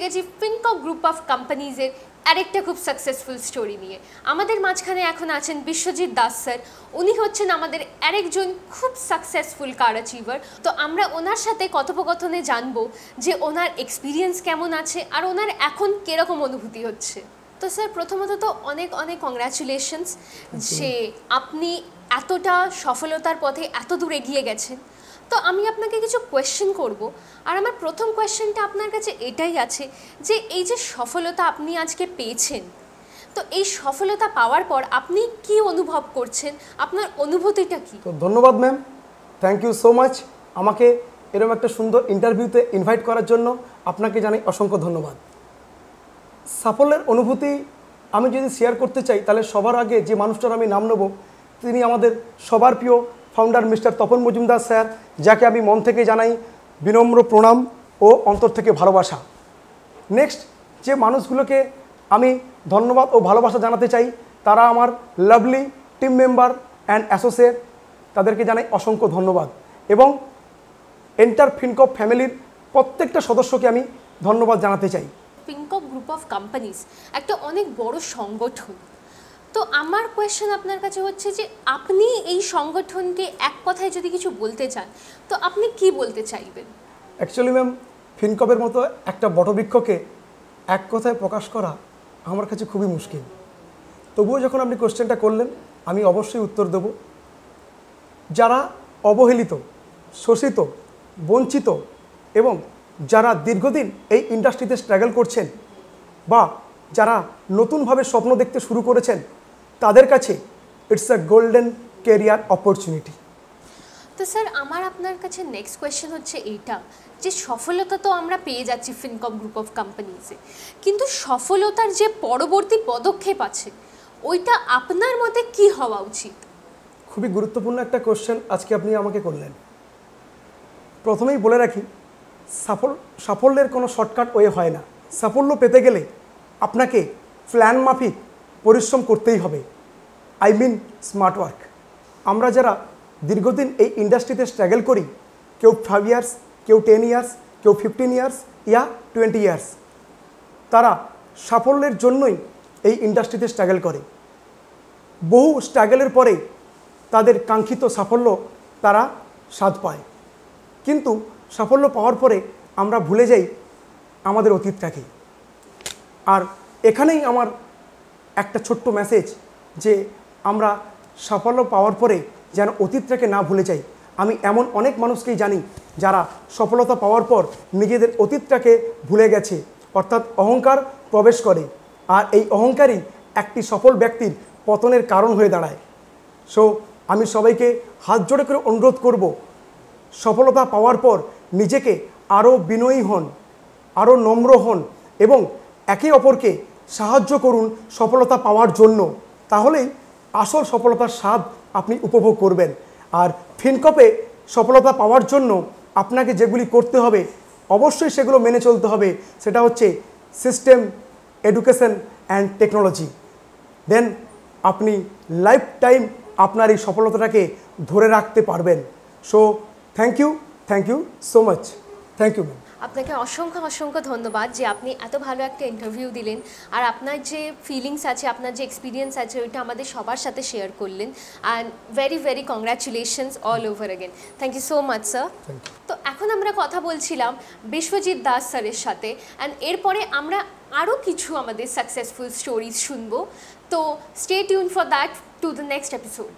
গেছি ফিনকপ group of কোম্পানিজের আরেকটা খুব সাকসেসফুল স্টোরি নিয়ে। আমাদের মাঝখানে এখন আছেন বিশ্বজিৎ দাস স্যার। উনি হচ্ছেন আমাদের আরেকজন খুব সাকসেসফুল কার অ্যাচিভার। তো আমরা ওনার সাথে কথোপকথনে জানবো যে ওনার এক্সপিরিয়েন্স কেমন আছে আর ওনার এখন কীরকম অনুভূতি হচ্ছে। তো স্যার প্রথমত তো অনেক অনেক কংগ্রাচুলেশনস যে আপনি এতটা সফলতার পথে এত দূর এগিয়ে গেছেন। তো আমি আপনাকে কিছু কোয়েশ্চেন করব, আর আমার প্রথম কোয়েশ্চেনটা আপনার কাছে এটাই আছে যে এই যে সফলতা আপনি আজকে পেয়েছেন, তো এই সফলতা পাওয়ার পর আপনি কি অনুভব করছেন, আপনার অনুভূতিটা কি? তো ধন্যবাদ ma'am, thank you so much. আমাকে এরকম একটা সুন্দর ইন্টারভিউতে ইনভাইট করার জন্য আপনাকে জানাই অসংখ্য ধন্যবাদ। সাফল্যের অনুভূতি আমি যদি শেয়ার করতে চাই তাহলে সবার আগে যে মানুষটার আমি নাম নেব তিনি আমাদের সবার প্রিয় founder mister Tapan Majumdar sir, যাকে আমি মন থেকে জানাই বিনম্র প্রণাম ও অন্তর থেকে ভালোবাসা। নেক্সট যে মানুষগুলোকে আমি ধন্যবাদ ও ভালোবাসা জানাতে চাই তারা আমার lovely team member and associate, তাদেরকে জানাই অসংখ্য ধন্যবাদ। এবং এন্টার ফিনকপ ফ্যামিলির প্রত্যেকটা সদস্যকে আমি ধন্যবাদ জানাতে চাই। ফিনকপ গ্রুপ অফ কোম্পানিজ একটা অনেক বড় সংগঠন। তো আমার কোয়েশ্চেন আপনার কাছে হচ্ছে যে আপনি এই সংগঠনকে এক কথায় যদি কিছু বলতে চান তো আপনি কি বলতে চাইবেন? অ্যাকচুয়ালি ম্যাম, ফিনকপের মতো একটা বটবৃক্ষকে এক কথায় প্রকাশ করা আমার কাছে খুবই মুশকিল। তবুও যখন আপনি কোয়েশ্চেনটা করলেন আমি অবশ্যই উত্তর দেব। যারা অবহেলিত, শোষিত, বঞ্চিত এবং যারা দীর্ঘদিন এই ইন্ডাস্ট্রিতে স্ট্রাগল করছেন বা যারা নতুনভাবে স্বপ্ন দেখতে শুরু করেছেন তাদের কাছে it's a golden career opportunity. তো স্যার আমার আপনার কাছে নেক্সট কোয়েশ্চেন হচ্ছে এইটা যে সফলতা তো আমরা পেয়ে যাচ্ছি ফিনকপ গ্রুপ অফ কোম্পানিজে, কিন্তু সফলতার যে পরবর্তী পদক্ষেপ আছে ওইটা আপনার মতে কি হওয়া উচিত? খুবই গুরুত্বপূর্ণ একটা কোয়েশ্চেন আজকে আপনি আমাকে করলেন। প্রথমেই বলে রাখি, সাফল্যের কোনো শর্টকাট ওয়ে হয় না। সাফল্য পেতে গেলে আপনাকে প্ল্যান মাফিক পরিশ্রম করতেই হবে, আই মিন স্মার্ট ওয়ার্ক। আমরা যারা দীর্ঘদিন এই ইন্ডাস্ট্রিতে স্ট্রাগল করি, কেউ 5 ইয়ার্স, কেউ 10 ইয়ার্স, কেউ 15 ইয়ার্স ইয়া 20 ইয়ার্স, তারা সাফল্যের জন্যই এই ইন্ডাস্ট্রিতে স্ট্রাগল করে। বহু স্ট্রাগলের পরে তাদের কাঙ্ক্ষিত সাফল্য তারা স্বাদ পায়, কিন্তু সাফল্য পাওয়ার পরে আমরা ভুলে যাই আমাদের অতীতটাকে। আর এখানেই আমার একটা ছোট্ট মেসেজ যে আমরা সাফল্য পাওয়ার পরে যেন অতীতটাকে না ভুলে যাই। আমি এমন অনেক মানুষকেই জানি যারা সফলতা পাওয়ার পর নিজেদের অতীতটাকে ভুলে গেছে, অর্থাৎ অহংকার প্রবেশ করে, আর এই অহংকারই একটি সফল ব্যক্তির পতনের কারণ হয়ে দাঁড়ায়। সো আমি সবাইকে হাত জোড়ে করে অনুরোধ করব, সফলতা পাওয়ার পর নিজেকে আরও বিনয়ী হন, আরও নম্র হন এবং একে অপরকে সাহায্য করুন সফলতা পাওয়ার জন্য। তাহলেই আসল সফলতার স্বাদ আপনি উপভোগ করবেন। আর ফিনকপে সফলতা পাওয়ার জন্য আপনাকে যেগুলি করতে হবে অবশ্যই সেগুলো মেনে চলতে হবে। সেটা হচ্ছে system, education and technology. Then আপনি লাইফ টাইম আপনার এই সফলতাটাকে ধরে রাখতে পারবেন। So thank you so much. Thank you ma'am. আপনাকে অসংখ্য অসংখ্য ধন্যবাদ যে আপনি এত ভালো একটা ইন্টারভিউ দিলেন, আর আপনার যে ফিলিংস আছে, আপনার যে এক্সপিরিয়েন্স আছে ওইটা আমাদের সবার সাথে শেয়ার করলেন। And very very congratulations all over again. Thank you so much sir. তো এখন আমরা কথা বলছিলাম বিশ্বজিৎ দাস স্যারের সাথে, অ্যান্ড এরপরে আমরা আরও কিছু আমাদের সাকসেসফুল স্টোরিজ শুনবো। তো stay tune for that to the next episode.